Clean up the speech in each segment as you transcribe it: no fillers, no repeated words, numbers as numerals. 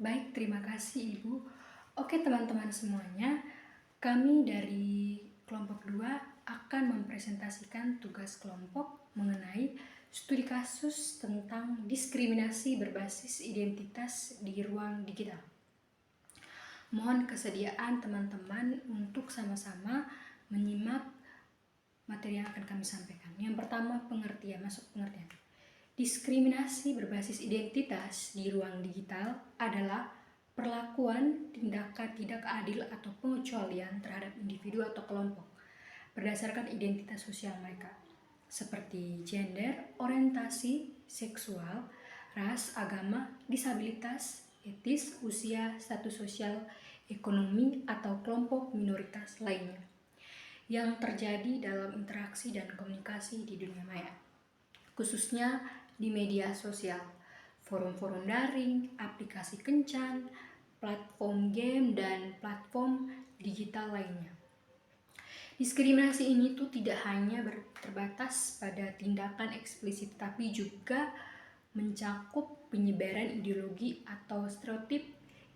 Baik, terima kasih Ibu. Oke teman-teman semuanya, kami dari kelompok 2 akan mempresentasikan tugas kelompok mengenai studi kasus tentang diskriminasi berbasis identitas di ruang digital. Mohon kesediaan teman-teman untuk sama-sama menyimak materi yang akan kami sampaikan. Yang pertama, masuk pengertian. Diskriminasi berbasis identitas di ruang digital adalah perlakuan tindakan tidak adil atau pengecualian terhadap individu atau kelompok berdasarkan identitas sosial mereka, seperti gender, orientasi seksual, ras, agama, disabilitas, etis, usia, status sosial, ekonomi, atau kelompok minoritas lainnya yang terjadi dalam interaksi dan komunikasi di dunia maya, khususnya di media sosial, forum-forum daring, aplikasi kencan, platform game, dan platform digital lainnya. Diskriminasi ini tuh tidak hanya terbatas pada tindakan eksplisit, tapi juga mencakup penyebaran ideologi atau stereotip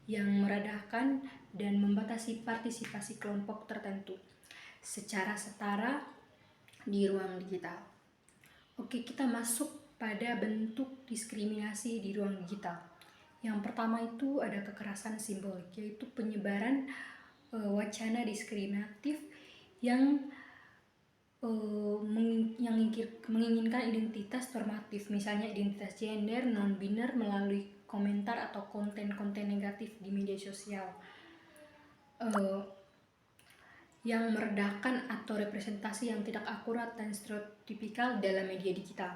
yang meradahkan dan membatasi partisipasi kelompok tertentu secara setara di ruang digital. Oke, kita masuk pada bentuk diskriminasi di ruang digital. Yang pertama itu ada kekerasan simbolik, yaitu penyebaran wacana diskriminatif yang menginginkan identitas normatif, misalnya identitas gender, non-biner melalui komentar atau konten-konten negatif di media sosial yang meredahkan atau representasi yang tidak akurat dan stereotipikal dalam media digital.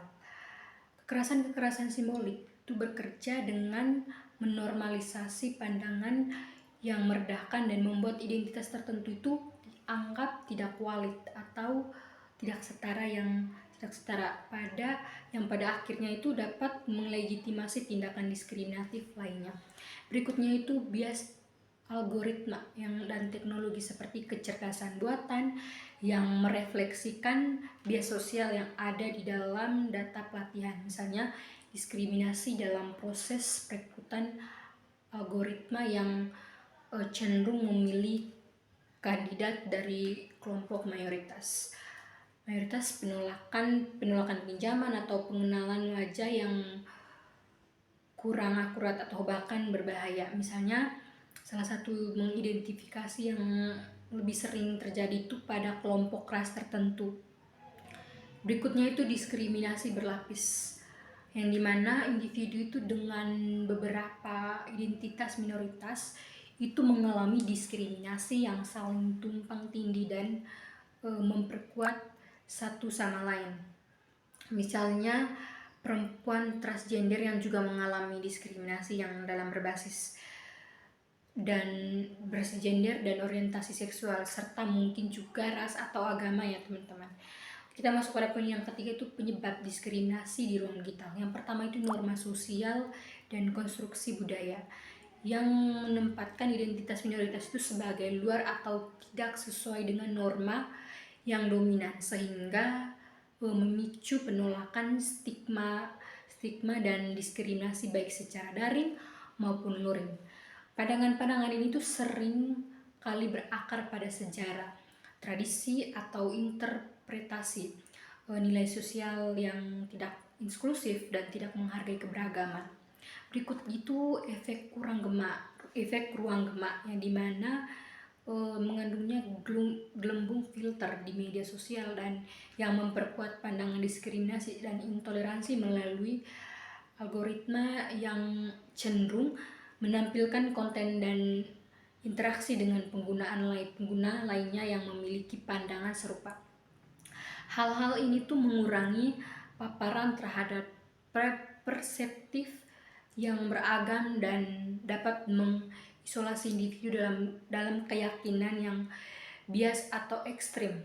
Kekerasan simbolik itu bekerja dengan menormalisasi pandangan yang meredahkan dan membuat identitas tertentu itu dianggap tidak valid atau tidak setara pada akhirnya itu dapat melegitimasi tindakan diskriminatif lainnya. Berikutnya itu bias algoritma dan teknologi seperti kecerdasan buatan yang merefleksikan bias sosial yang ada di dalam data pelatihan, misalnya diskriminasi dalam proses perekrutan algoritma yang cenderung memilih kandidat dari kelompok mayoritas, penolakan pinjaman atau pengenalan wajah yang kurang akurat atau bahkan berbahaya. Misalnya salah satu mengidentifikasi yang lebih sering terjadi itu pada kelompok ras tertentu. Berikutnya itu diskriminasi berlapis, yang dimana individu itu dengan beberapa identitas minoritas itu mengalami diskriminasi yang saling tumpang tindih dan memperkuat satu sama lain. Misalnya perempuan transgender yang juga mengalami diskriminasi yang dalam berbasis gender dan orientasi seksual, serta mungkin juga ras atau agama ya teman-teman. Kita masuk pada poin yang ketiga, itu penyebab diskriminasi di ruang digital. Yang pertama itu norma sosial dan konstruksi budaya yang menempatkan identitas minoritas itu sebagai luar atau tidak sesuai dengan norma yang dominan, sehingga memicu penolakan, stigma dan diskriminasi baik secara daring maupun luring. Pandangan-pandangan ini tuh sering kali berakar pada sejarah, tradisi atau interpretasi nilai sosial yang tidak inklusif dan tidak menghargai keberagaman. Berikut itu efek ruang gemak yang dimana mengandungnya gelembung filter di media sosial dan yang memperkuat pandangan diskriminasi dan intoleransi melalui algoritma yang cenderung menampilkan konten dan interaksi dengan pengguna lainnya yang memiliki pandangan serupa. Hal-hal ini tuh mengurangi paparan terhadap perseptif yang beragam dan dapat mengisolasi individu dalam keyakinan yang bias atau ekstrim.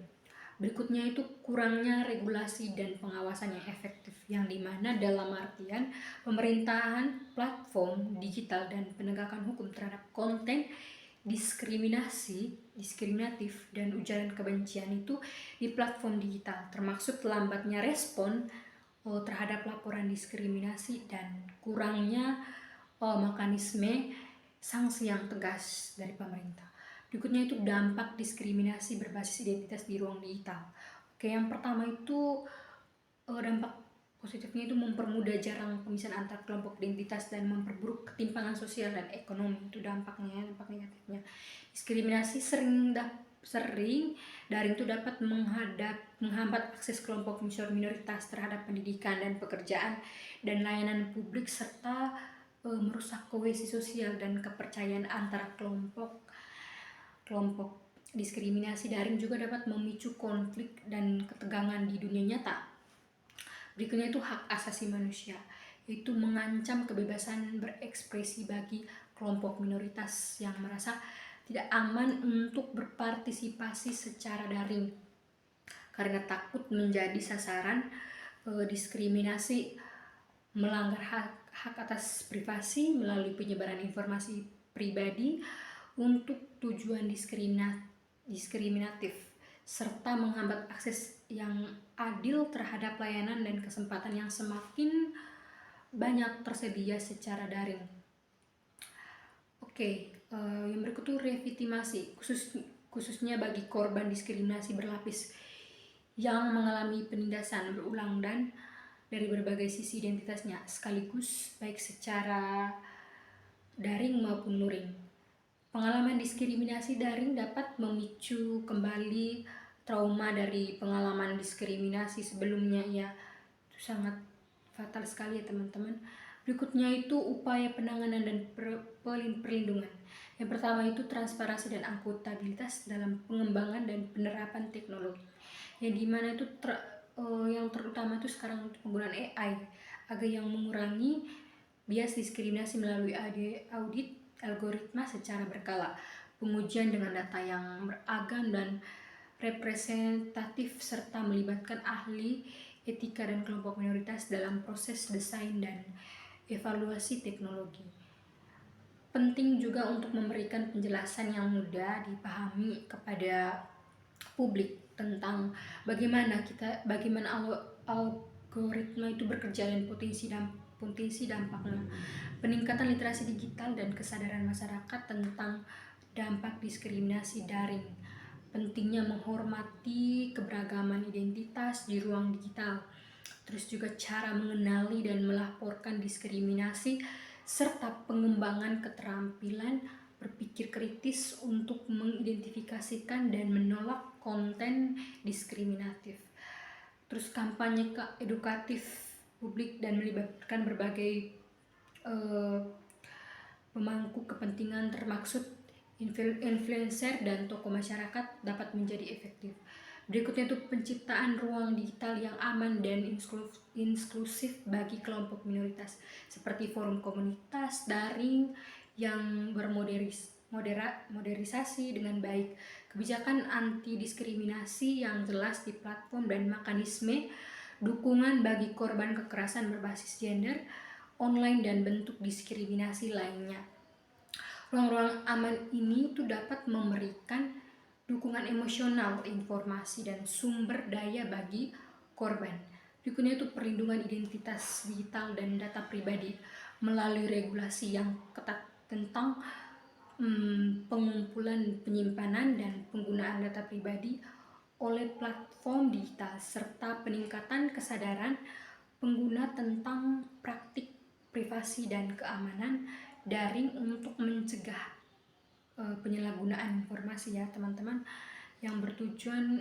Berikutnya itu kurangnya regulasi dan pengawasan yang efektif, yang dimana dalam artian pemerintahan, platform digital, dan penegakan hukum terhadap konten diskriminatif dan ujaran kebencian itu di platform digital, termasuk lambatnya respon terhadap laporan diskriminasi dan kurangnya mekanisme sanksi yang tegas dari pemerintah. Berikutnya itu dampak diskriminasi berbasis identitas di ruang digital. Oke, yang pertama itu dampak positifnya itu mempermudah jarang pemisahan antar kelompok identitas dan memperburuk ketimpangan sosial dan ekonomi. Itu dampaknya. Dampak negatifnya, diskriminasi sering daring itu dapat menghambat akses kelompok minoritas terhadap pendidikan dan pekerjaan dan layanan publik, serta merusak kohesi sosial dan kepercayaan antara kelompok. Diskriminasi daring juga dapat memicu konflik dan ketegangan di dunia nyata. Berikutnya itu hak asasi manusia, yaitu mengancam kebebasan berekspresi bagi kelompok minoritas yang merasa tidak aman untuk berpartisipasi secara daring karena takut menjadi sasaran diskriminasi, melanggar hak atas privasi melalui penyebaran informasi pribadi untuk tujuan diskriminatif, serta menghambat akses yang adil terhadap layanan dan kesempatan yang semakin banyak tersedia secara daring. Oke, yang berikut itu legitimasi, khususnya bagi korban diskriminasi berlapis yang mengalami penindasan berulang dan dari berbagai sisi identitasnya sekaligus, baik secara daring maupun luring. Pengalaman diskriminasi daring dapat memicu kembali trauma dari pengalaman diskriminasi sebelumnya, ya. Itu sangat fatal sekali ya teman-teman. Berikutnya itu upaya penanganan dan perlindungan. Yang pertama itu transparansi dan akuntabilitas dalam pengembangan dan penerapan teknologi. Yang dimana itu yang terutama itu sekarang untuk penggunaan AI agar yang mengurangi bias diskriminasi melalui audit algoritma secara berkala, pengujian dengan data yang beragam dan representatif, serta melibatkan ahli etika dan kelompok minoritas dalam proses desain dan evaluasi teknologi. Penting juga untuk memberikan penjelasan yang mudah dipahami kepada publik tentang bagaimana algoritma itu bekerja dan potensi dampaknya. Peningkatan literasi digital dan kesadaran masyarakat tentang dampak diskriminasi daring. Pentingnya menghormati keberagaman identitas di ruang digital. Terus juga cara mengenali dan melaporkan diskriminasi, serta pengembangan keterampilan berpikir kritis untuk mengidentifikasikan dan menolak konten diskriminatif. Terus kampanye edukatif publik dan melibatkan berbagai pemangku kepentingan termaksud influencer dan tokoh masyarakat dapat menjadi efektif. Berikutnya itu penciptaan ruang digital yang aman dan inklusif bagi kelompok minoritas, seperti forum komunitas daring yang modernisasi dengan baik, kebijakan anti diskriminasi yang jelas di platform dan mekanisme dukungan bagi korban kekerasan berbasis gender online dan bentuk diskriminasi lainnya. Ruang-ruang aman ini tuh dapat memberikan dukungan emosional, informasi, dan sumber daya bagi korban. Berikutnya itu perlindungan identitas digital dan data pribadi melalui regulasi yang ketat tentang pengumpulan, penyimpanan, dan penggunaan data pribadi oleh platform digital, serta peningkatan kesadaran pengguna tentang praktik privasi dan keamanan daring untuk mencegah penyalahgunaan informasi ya teman-teman, yang bertujuan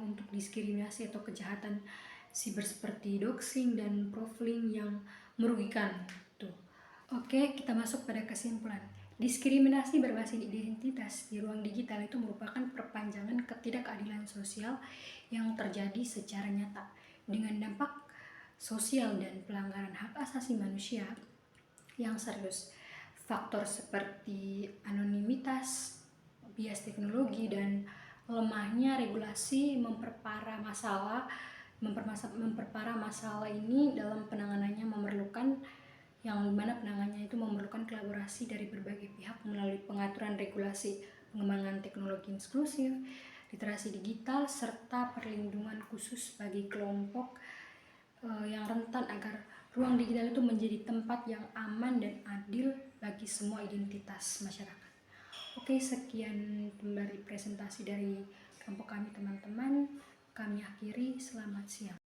untuk diskriminasi atau kejahatan siber seperti doxing dan profiling yang merugikan. Tuh. Oke, kita masuk pada kesimpulan. Diskriminasi berbasis identitas di ruang digital itu merupakan perpanjangan ketidakadilan sosial yang terjadi secara nyata dengan dampak sosial dan pelanggaran hak asasi manusia yang serius. Faktor seperti anonimitas, bias teknologi, dan lemahnya regulasi memperparah masalah ini dalam penanganannya memerlukan kolaborasi dari berbagai pihak melalui pengaturan regulasi, pengembangan teknologi inklusif, literasi digital, serta perlindungan khusus bagi kelompok yang rentan agar ruang digital itu menjadi tempat yang aman dan adil bagi bagi semua identitas masyarakat. Oke, sekian dari presentasi dari kelompok kami teman-teman. Kami akhiri, selamat siang.